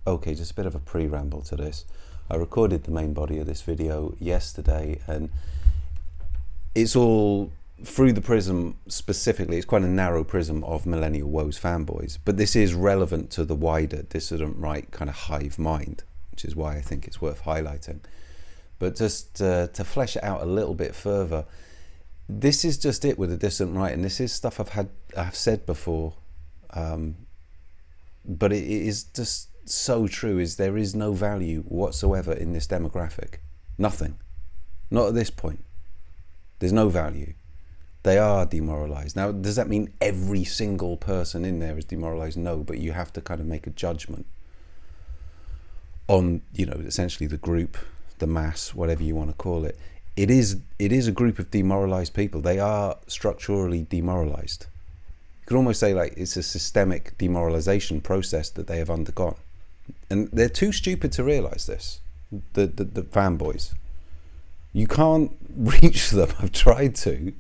Okay, just a bit of a pre-ramble to this. I recorded the main body of this video yesterday, and it's all through the prism, specifically, it's quite a narrow prism of Millennial Woes fanboys, but this is relevant to the wider dissident right kind of hive mind, which is why I think it's worth highlighting. But just to flesh it out a little bit further, this is just it with the dissident right, and this is stuff I've said before, but it is just so true. Is there is no value whatsoever in this demographic. Nothing. Not at this point. There's no value. They are demoralized. Now, does that mean every single person in there is demoralized? No, but you have to kind of make a judgment on, you know, essentially the group, the mass, whatever you want to call it. It is a group of demoralized people. They are structurally demoralized. You could almost say like it's a systemic demoralization process that they have undergone. And they're too stupid to realize this, the fanboys. You can't reach them. I've tried to,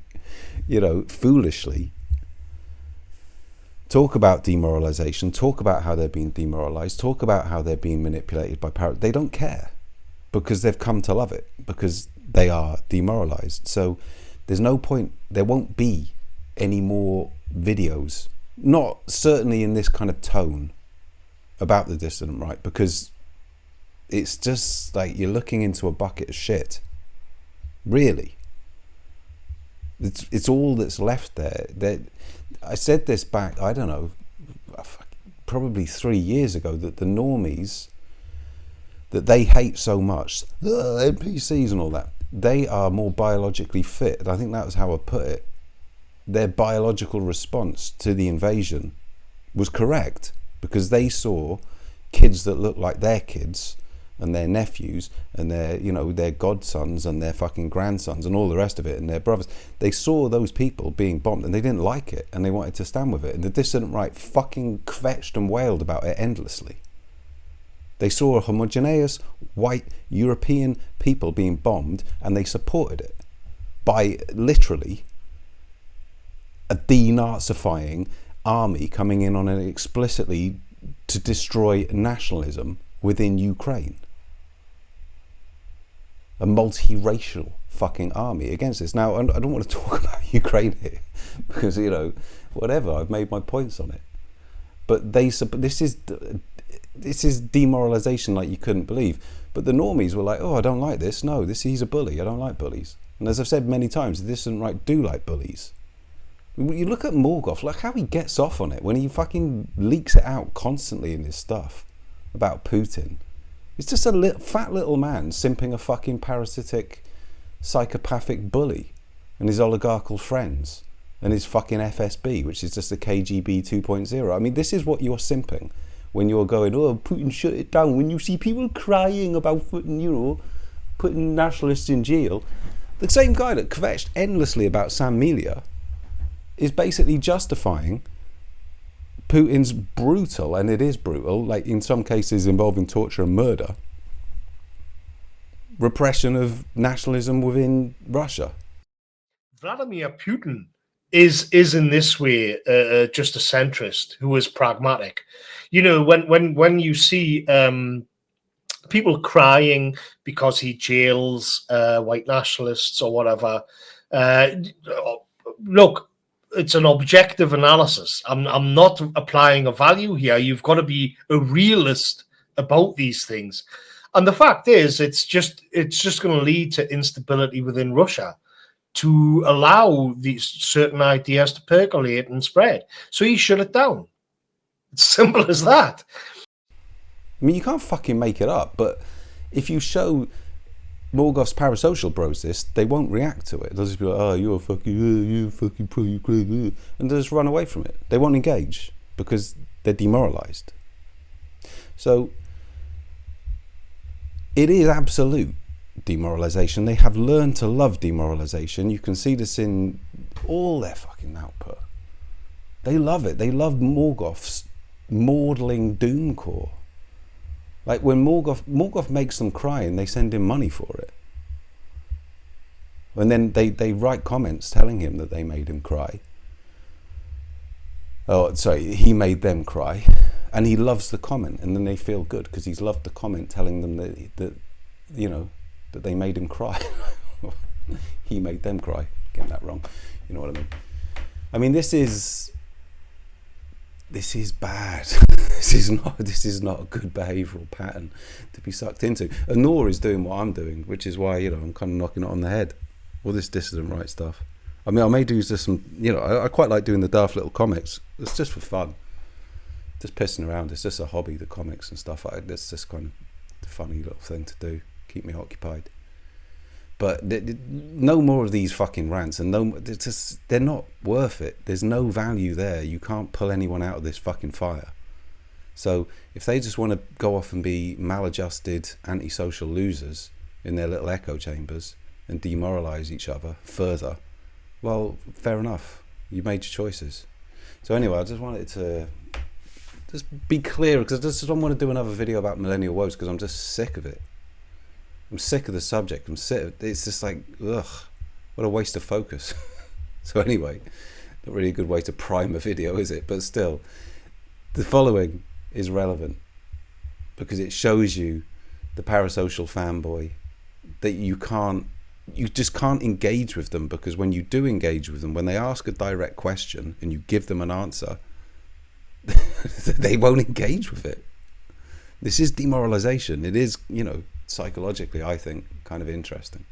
you know, foolishly talk about demoralization, talk about how they're being demoralized, talk about how they're being manipulated by power. They don't care because they've come to love it, because they are demoralized. So there's no point, there won't be any more videos, not certainly in this kind of tone, about the dissident right, because it's just like you're looking into a bucket of shit. Really, it's all that's left there. That I said this back, I don't know, probably 3 years ago, that the normies that they hate so much, the NPCs and all that, they are more biologically fit. And I think that was how I put it. Their biological response to the invasion was correct, because they saw kids that looked like their kids and their nephews and their, you know, their godsons and their fucking grandsons and all the rest of it, and their brothers. They saw those people being bombed and they didn't like it, and they wanted to stand with it. And the dissident right fucking kvetched and wailed about it endlessly. They saw a homogeneous white European people being bombed, and they supported it by literally a denazifying army coming in on it explicitly to destroy nationalism within Ukraine. A multiracial fucking army against this. Now, I don't want to talk about Ukraine here because, you know, whatever, I've made my points on it. But this is demoralization like you couldn't believe. But the normies were like, oh, I don't like this. No, he's a bully. I don't like bullies. And as I've said many times, the dissident right do like bullies. You look at Morgoth, like how he gets off on it when he fucking leaks it out constantly in his stuff about Putin. It's just a fat little man simping a fucking parasitic, psychopathic bully and his oligarchical friends and his fucking FSB, which is just a KGB 2.0. I mean, this is what you're simping when you're going, oh, Putin, shut it down. When you see people crying about, you know, putting nationalists in jail, the same guy that kvetched endlessly about Sam Melia is basically justifying Putin's brutal, and it is brutal, like in some cases involving torture and murder, repression of nationalism within Russia. Vladimir Putin is in this way just a centrist who is pragmatic. You know, when you see people crying because he jails white nationalists or whatever, look, it's an objective analysis. I'm not applying a value here. You've got to be a realist about these things. And the fact is, it's just going to lead to instability within Russia to allow these certain ideas to percolate and spread. So you shut it down. It's simple as that. I mean, you can't fucking make it up, but if you show Morgoth's parasocial bros this, they won't react to it. They'll just be like, oh, you're fucking pro-Ukraine, and they'll just run away from it. They won't engage because they're demoralized. So it is absolute demoralization. They have learned to love demoralization. You can see this in all their fucking output. They love it. They love Morgoth's maudling doomcore. Like when Morgoth makes them cry and they send him money for it. And then they write comments telling him that they made him cry. Oh, sorry, he made them cry. And he loves the comment, and then they feel good because he's loved the comment telling them that that they made him cry. He made them cry. Getting that wrong. You know what I mean? I mean, this is bad. This is not a good behavioural pattern to be sucked into. And nor is doing what I'm doing, which is why, I'm kind of knocking it on the head. All this dissident right stuff. I mean, I may do just some, I quite like doing the daft little comics. It's just for fun. Just pissing around. It's just a hobby, the comics and stuff. It's just kind of a funny little thing to do. Keep me occupied. But no more of these fucking rants, and they're not worth it. There's no value there. You can't pull anyone out of this fucking fire. So if they just want to go off and be maladjusted, antisocial losers in their little echo chambers and demoralise each other further, well, fair enough. You made your choices. So anyway, I just wanted to just be clear, because I just don't want to do another video about millennial woes, because I'm just sick of it. I'm sick of the subject. I'm sick of it. It's just like, ugh, what a waste of focus. So anyway, not really a good way to prime a video, is it? But still, the following is relevant because it shows you the parasocial fanboy, that you just can't engage with them, because when you do engage with them, when they ask a direct question and you give them an answer, they won't engage with it. This is demoralization. It is, psychologically, I think, kind of interesting.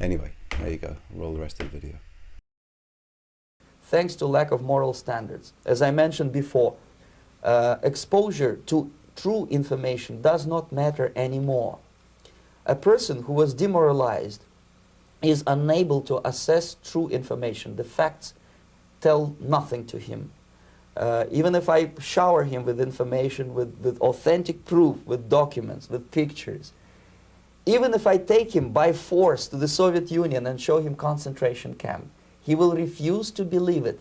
Anyway, there you go. Roll the rest of the video. Thanks to lack of moral standards. As I mentioned before, exposure to true information does not matter anymore. A person who was demoralized is unable to assess true information. The facts tell nothing to him. Even if I shower him with information, with authentic proof, with documents, with pictures, even if I take him by force to the Soviet Union and show him concentration camp, he will refuse to believe it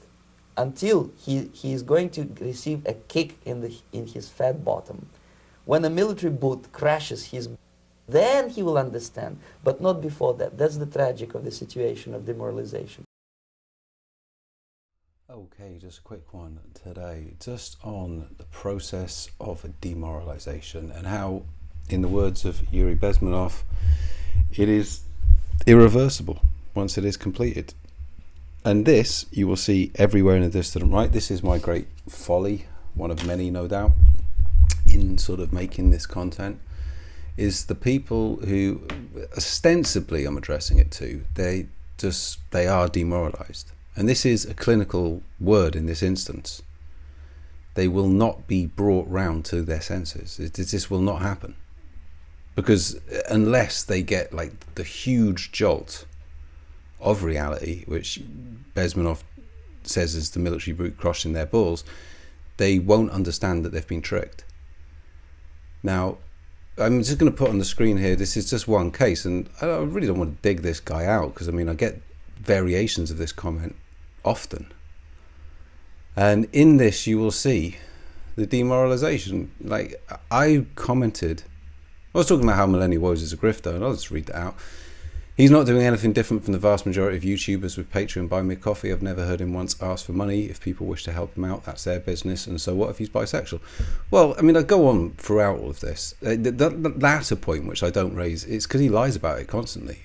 until he is going to receive a kick in his fat bottom. When a military boot crashes then he will understand, but not before that. That's the tragic of the situation of demoralization. Okay, just a quick one today, just on the process of demoralization and how, in the words of Yuri Bezmenov, it is irreversible once it is completed. And this you will see everywhere in the dissident right. This is my great folly, one of many no doubt, in sort of making this content, is the people who ostensibly I'm addressing it to, they are demoralized. And this is a clinical word in this instance. They will not be brought round to their senses. This will not happen. Because unless they get like the huge jolt of reality, which Bezmenov says is the military brute crushing their balls, they won't understand that they've been tricked. Now, I'm just going to put on the screen here, this is just one case, and I really don't want to dig this guy out, because I mean, I get variations of this comment often. And in this, you will see the demoralization. Like, I commented, I was talking about how Millennial Woes is a grifter, and I'll just read that out. He's not doing anything different from the vast majority of YouTubers with Patreon buy me coffee. I've never heard him once ask for money. If people wish to help him out, that's their business. And so what if he's bisexual? Well, I mean, I go on throughout all of this. The latter point, which I don't raise, it's because he lies about it constantly.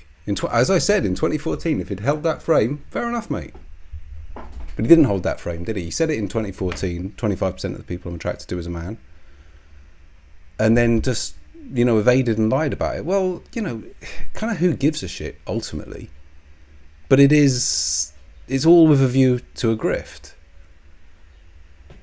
As I said, in 2014, if he'd held that frame, fair enough, mate. But he didn't hold that frame, did he? He said it in 2014, 25% of the people I'm attracted to as a man. And then just, evaded and lied about it. Well, kind of who gives a shit, ultimately. But it's all with a view to a grift.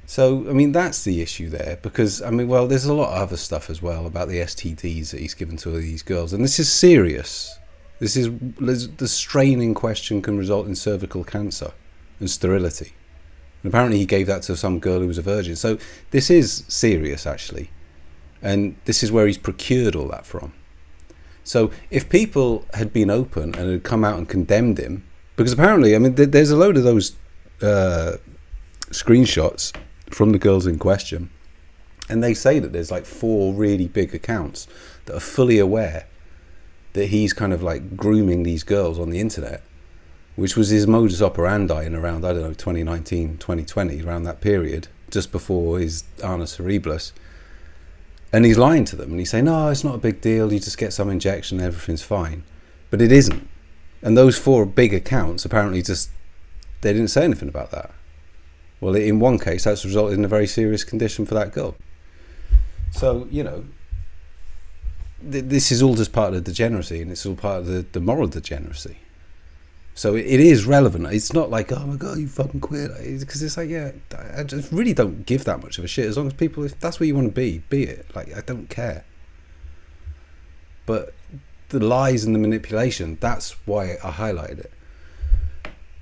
So, I mean, that's the issue there. Because, I mean, well, there's a lot of other stuff as well about the STDs that he's given to these girls. And this is serious. The strain in question can result in cervical cancer and sterility. And apparently he gave that to some girl who was a virgin. So this is serious, actually. And this is where he's procured all that from. So if people had been open and had come out and condemned him, because apparently, I mean, there's a load of those screenshots from the girls in question, and they say that there's like 4 really big accounts that are fully aware that he's kind of like grooming these girls on the internet, which was his modus operandi in around, I don't know, 2019, 2020, around that period. just before his annus horribilis, and he's lying to them, and he's saying, no, it's not a big deal, you just get some injection, everything's fine. But it isn't. And those 4 big accounts apparently just, they didn't say anything about that. Well, in one case, that's resulted in a very serious condition for that girl. So, you know, this is all just part of the degeneracy, and it's all part of the moral degeneracy. So it is relevant. It's not like, oh my God, you fucking quit. Because it's like, yeah, I just really don't give that much of a shit. As long as people, if that's what you want to be it. Like, I don't care. But the lies and the manipulation, that's why I highlighted it.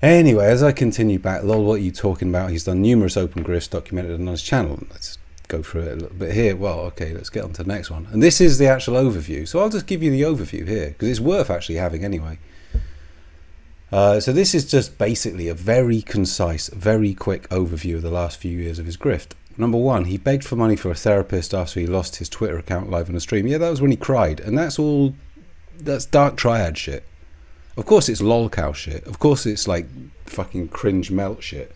Anyway, as I continue back, lol, what are you talking about? He's done numerous open grifts documented on his channel. Let's go through it a little bit here. Well, okay, let's get on to the next one. And this is the actual overview. So I'll just give you the overview here, because it's worth actually having anyway. So this is just basically a very concise, very quick overview of the last few years of his grift. Number 1, he begged for money for a therapist after he lost his Twitter account live on a stream. Yeah, that was when he cried. And that's dark triad shit. Of course it's lolcow shit. Of course it's like fucking cringe melt shit.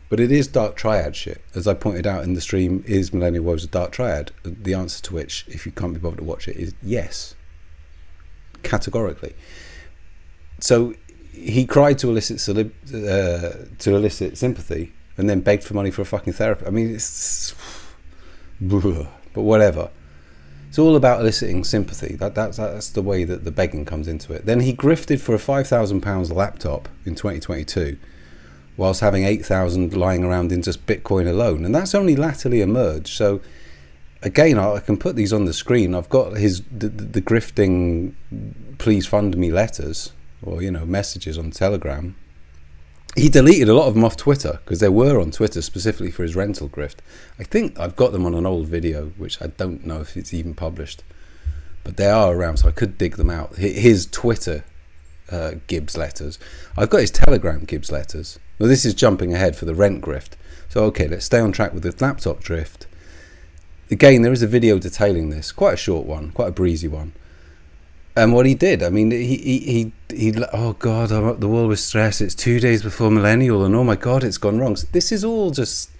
But it is dark triad shit. As I pointed out in the stream, is Millennial Woes a dark triad? The answer to which, if you can't be bothered to watch it, is yes. Categorically. So he cried to elicit sympathy, and then begged for money for a fucking therapy. I mean, it's but whatever. It's all about eliciting sympathy. That's the way that the begging comes into it. Then he grifted for a £5,000 laptop in 2022, whilst having 8,000 lying around in just Bitcoin alone, and that's only latterly emerged. So again, I can put these on the screen. I've got the grifting please fund me letters, or, you know, messages on Telegram. He deleted a lot of them off Twitter, because they were on Twitter specifically for his rental grift. I think I've got them on an old video, which I don't know if it's even published, but they are around, so I could dig them out. His Twitter Gibbs letters. I've got his Telegram Gibbs letters. Well, this is jumping ahead for the rent grift. So okay, let's stay on track with the laptop drift. Again, there is a video detailing this, quite a short one, quite a breezy one. And what he did, I mean, he oh God, I'm up the wall with stress. It's 2 days before millennial, and oh my God, it's gone wrong. So this is all just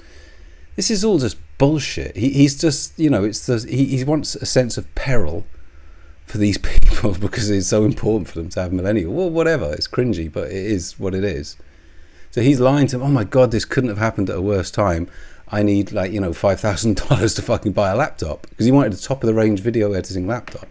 bullshit. He's just, you know, he wants a sense of peril for these people because it's so important for them to have millennial. Well, whatever, it's cringy, but it is what it is. So he's lying to him. Oh my God, this couldn't have happened at a worse time. I need, like, you know, $5,000 to fucking buy a laptop, because he wanted a top of the range video editing laptop.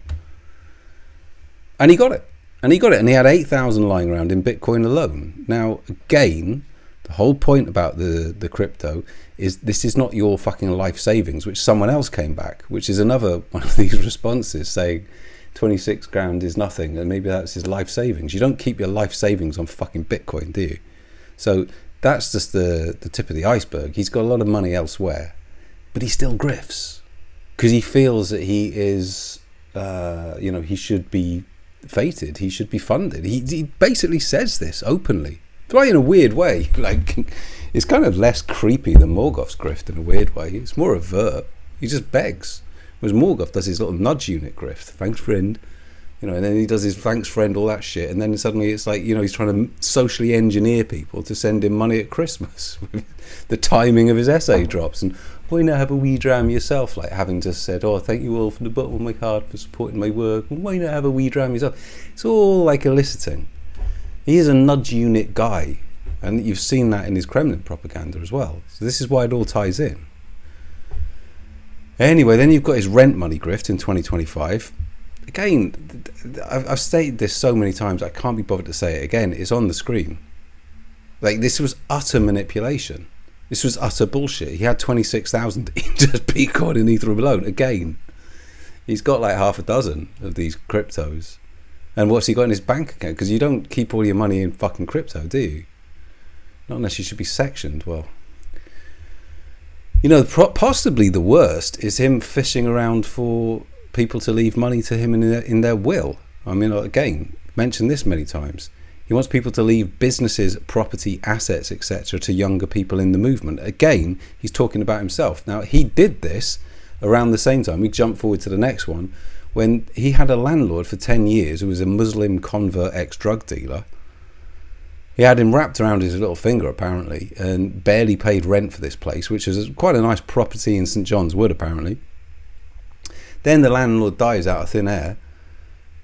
And he got it. And he had 8,000 lying around in Bitcoin alone. Now, again, the whole point about the crypto is this is not your fucking life savings, which someone else came back, which is another one of these responses saying 26 grand is nothing, and maybe that's his life savings. You don't keep your life savings on fucking Bitcoin, do you? So that's just the tip of the iceberg. He's got a lot of money elsewhere, but he still grifts because he feels that he is, you know, he should be fated, he should be funded. He basically says this openly, but in a weird way. Like, it's kind of less creepy than Morgoth's grift in a weird way. It's more overt. He just begs, whereas Morgoth does his little nudge unit grift, thanks friend, you know, and then he does his thanks friend, all that shit, and then suddenly it's like, you know, he's trying to socially engineer people to send him money at Christmas with the timing of his essay drops. And why not have a wee dram yourself, like having just said, oh, thank you all from the bottom of my heart for supporting my work, why not have a wee dram yourself? It's all like eliciting. He is a nudge unit guy, and you've seen that in his Kremlin propaganda as well. So this is why it all ties in. Anyway, then you've got his rent money grift in 2025. Again, I've stated this so many times, I can't be bothered to say it again. It's on the screen. Like, this was utter manipulation. This was utter bullshit. He had 26,000 in just Bitcoin and Ethereum alone. Again, he's got like half a dozen of these cryptos. And what's he got in his bank account? Because you don't keep all your money in fucking crypto, do you? Not unless you should be sectioned. Well, you know, possibly the worst is him fishing around for people to leave money to him in their will. I mean, again, mentioned this many times. He wants people to leave businesses, property, assets, etc. to younger people in the movement. Again, he's talking about himself. Now, he did this around the same time. We jump forward to the next one, when he had a landlord for 10 years who was a Muslim convert ex-drug dealer, He had him wrapped around his little finger, apparently, and barely paid rent for this place, which is quite a nice property in St John's Wood, apparently. Then the landlord dies out of thin air,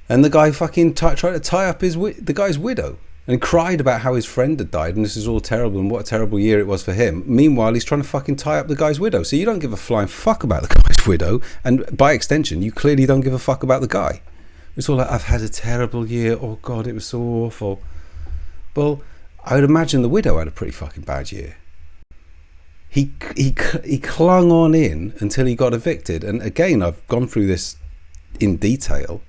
and the guy fucking tried to tie up the guy's widow, and cried about how his friend had died, and this is all terrible, and what a terrible year it was for him. Meanwhile, he's trying to fucking tie up the guy's widow. So you don't give a flying fuck about the guy's widow, and by extension, you clearly don't give a fuck about the guy. It's all like, I've had a terrible year, oh God, it was so awful. Well, I would imagine the widow had a pretty fucking bad year. He clung on in until he got evicted. And again, I've gone through this in detail.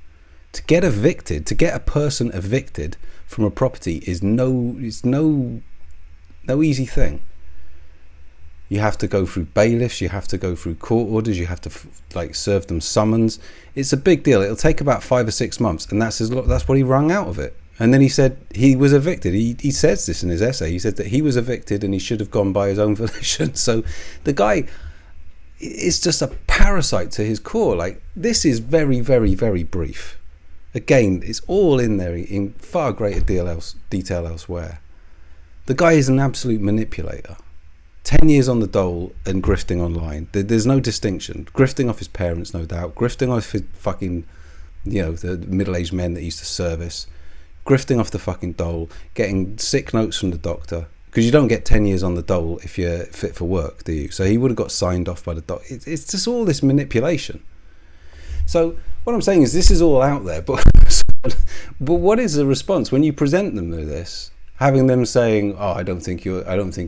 To get evicted, to get a person evicted from a property is no easy thing. You have to go through bailiffs, you have to go through court orders, you have to serve them summons. It's a big deal. It'll take about 5 or 6 months, and that's what he wrung out of it. And then he said he was evicted. He says this in his essay. He said that he was evicted and he should have gone by his own volition. So the guy is just a parasite to his core. Like, this is very, very, very brief. Again, it's all in there in far greater detail elsewhere. The guy is an absolute manipulator. 10 years on the dole and grifting online. There's no distinction. Grifting off his parents, no doubt. Grifting off his fucking, the middle-aged men that he used to service. Grifting off the fucking dole. Getting sick notes from the doctor. Because you don't get 10 years on the dole if you're fit for work, do you? So he would have got signed off by the doctor. It's just all this manipulation. So what I'm saying is this is all out there. But what is the response when you present them with this? Having them saying, oh, I don't think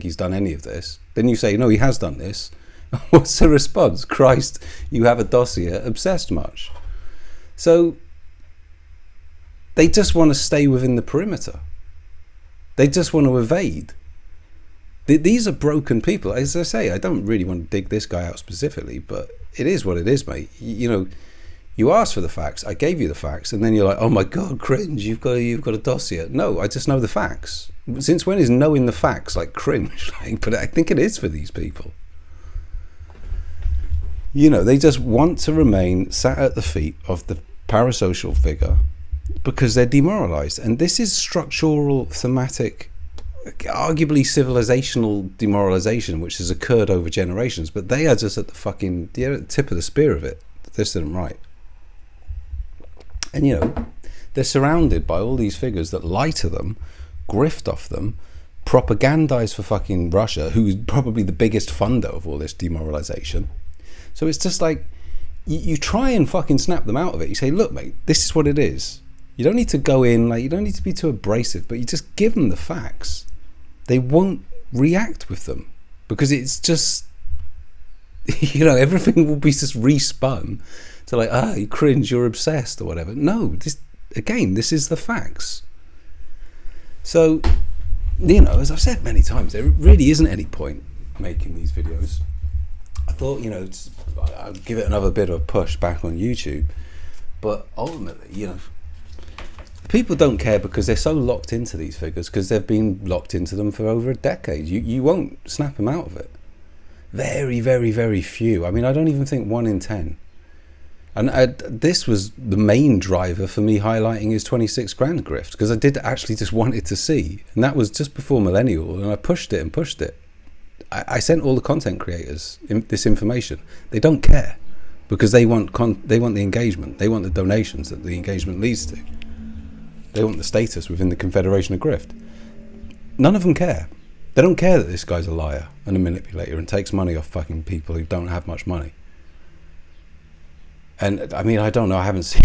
he's done any of this. Then you say, no, he has done this. What's the response? Christ, you have a dossier, obsessed much. So they just want to stay within the perimeter. They just want to evade. These are broken people. As I say, I don't really want to dig this guy out specifically, but it is what it is, mate. You asked for the facts, I gave you the facts, and then you're like, oh my God, cringe, you've got a dossier. No, I just know the facts. Since when is knowing the facts like cringe? But I think it is for these people. They just want to remain sat at the feet of the parasocial figure because they're demoralized. And this is structural, thematic, arguably civilizational demoralization, which has occurred over generations, but they are just at the fucking tip of the spear of it. This isn't right. And they're surrounded by all these figures that lie to them, grift off them, propagandize for fucking Russia, who's probably the biggest funder of all this demoralization. So it's just like, you try and fucking snap them out of it. You say, look, mate, this is what it is. You don't need to go in, you don't need to be too abrasive, but you just give them the facts. They won't react with them because it's just, everything will be just respun to you cringe, you're obsessed or whatever. No, this is the facts. So, as I've said many times, there really isn't any point making these videos. I thought, I'll give it another bit of a push back on YouTube. But ultimately, people don't care because they're so locked into these figures because they've been locked into them for over a decade. You won't snap them out of it. Very, very, very few. I mean, I don't even think 1 in 10. And this was the main driver for me highlighting his 26 grand grift, because I did actually just want it to see. And that was just before Millennial, and I pushed it. I sent all the content creators this information. They don't care because they want the engagement. They want the donations that the engagement leads to. They want the status within the Confederation of Grift. None of them care. They don't care that this guy's a liar and a manipulator and takes money off fucking people who don't have much money. And I mean, I don't know, I haven't seen.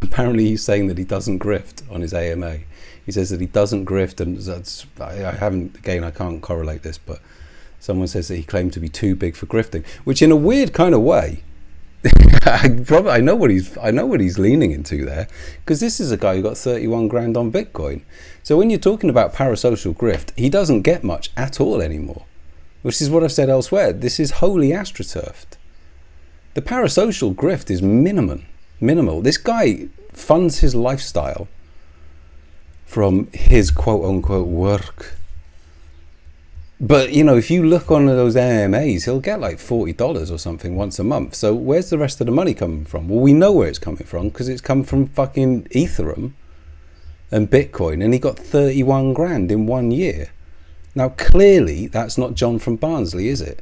Apparently he's saying that he doesn't grift on his AMA. He says that he doesn't grift, and that's, I haven't, again, I can't correlate this, but someone says that he claimed to be too big for grifting, which in a weird kind of way, I know what he's leaning into there, because this is a guy who got 31 grand on Bitcoin. So when you're talking about parasocial grift, he doesn't get much at all anymore, which is what I've said elsewhere. This is wholly astroturfed. The parasocial grift is minimal. This guy funds his lifestyle from his quote-unquote work. But, if you look on those AMAs, he'll get like $40 or something once a month. So where's the rest of the money coming from? Well, we know where it's coming from, because it's come from fucking Ethereum and Bitcoin, and he got 31 grand in 1 year. Now, clearly, that's not John from Barnsley, is it?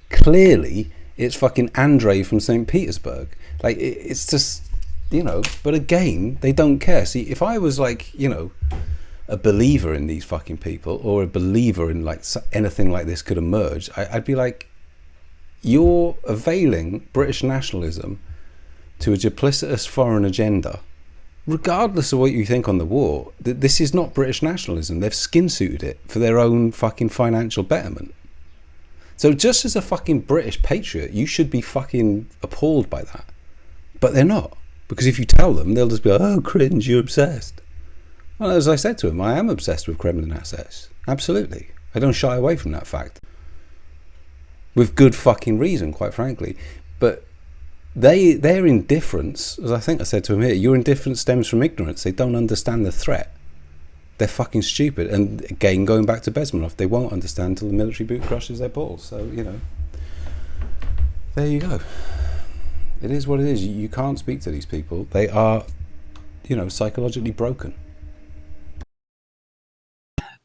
Clearly, it's fucking Andre from St. Petersburg. Like, it's just, you know, but again, they don't care. See, if I was like, you know, a believer in these fucking people, or a believer in like anything like this could emerge, I'd be like, you're availing British nationalism to a duplicitous foreign agenda. Regardless of what you think on the war, this is not British nationalism. They've skin-suited it for their own fucking financial betterment. So just as a fucking British patriot, you should be fucking appalled by that. But they're not. Because if you tell them, they'll just be like, oh, cringe, you're obsessed. Well, as I said to him, I am obsessed with Kremlin assets. Absolutely. I don't shy away from that fact. With good fucking reason, quite frankly. But their indifference, as I think I said to him here, your indifference stems from ignorance. They don't understand the threat. They're fucking stupid. And again, going back to Bezmenov, they won't understand until the military boot crushes their balls. So, you know, there you go. It is what it is. You can't speak to these people. They are, you know, psychologically broken.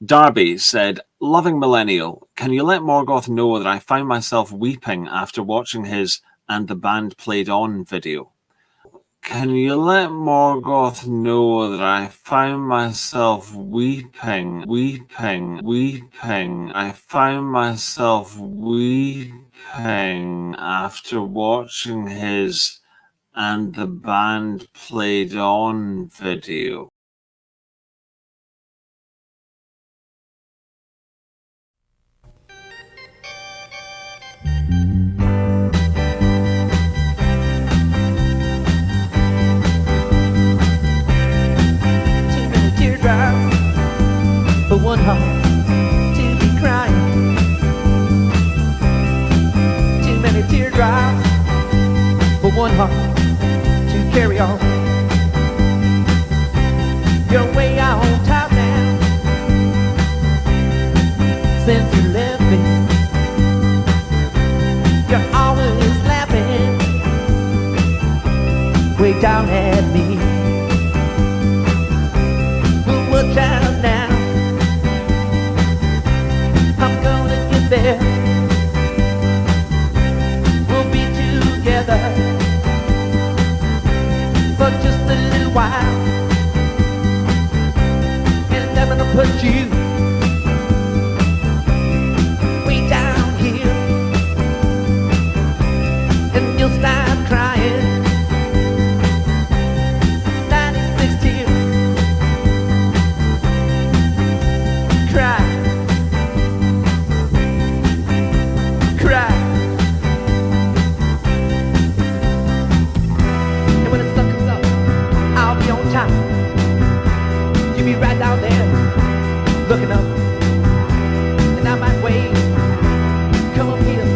Darby said, loving millennial, can you let Morgoth know that I found myself weeping after watching his "And the Band Played On" video? Can you let Morgoth know that I found myself weeping? I found myself weeping after watching his "And the Band Played On" video. For one heart to be crying, too many teardrops for one heart to carry on. You're way on top now since you left me. You're always laughing way down at me. But watch out now, I'm gonna get there. We'll be together for just a little while, and I'm gonna put you way down here, and you'll start crying. 96 tears, cry. You be right down there, looking up, and I might wave, come up here,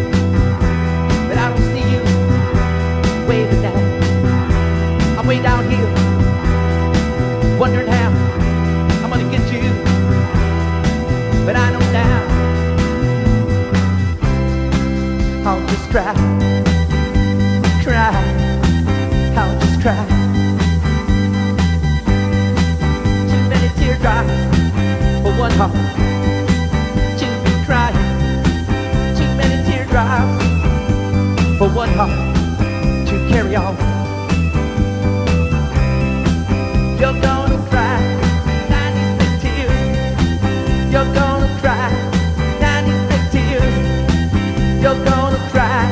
but I don't see you waving down. I'm way down here, wondering how I'm gonna get you, but I know now I'll just cry, I'll just cry. Teardrops for one heart to be crying. Too many teardrops for one heart to carry on. You're gonna cry 96 tears. You're gonna cry 96 tears. You're gonna cry,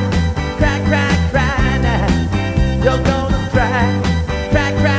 cry, cry, cry now. You're gonna cry, cry, cry.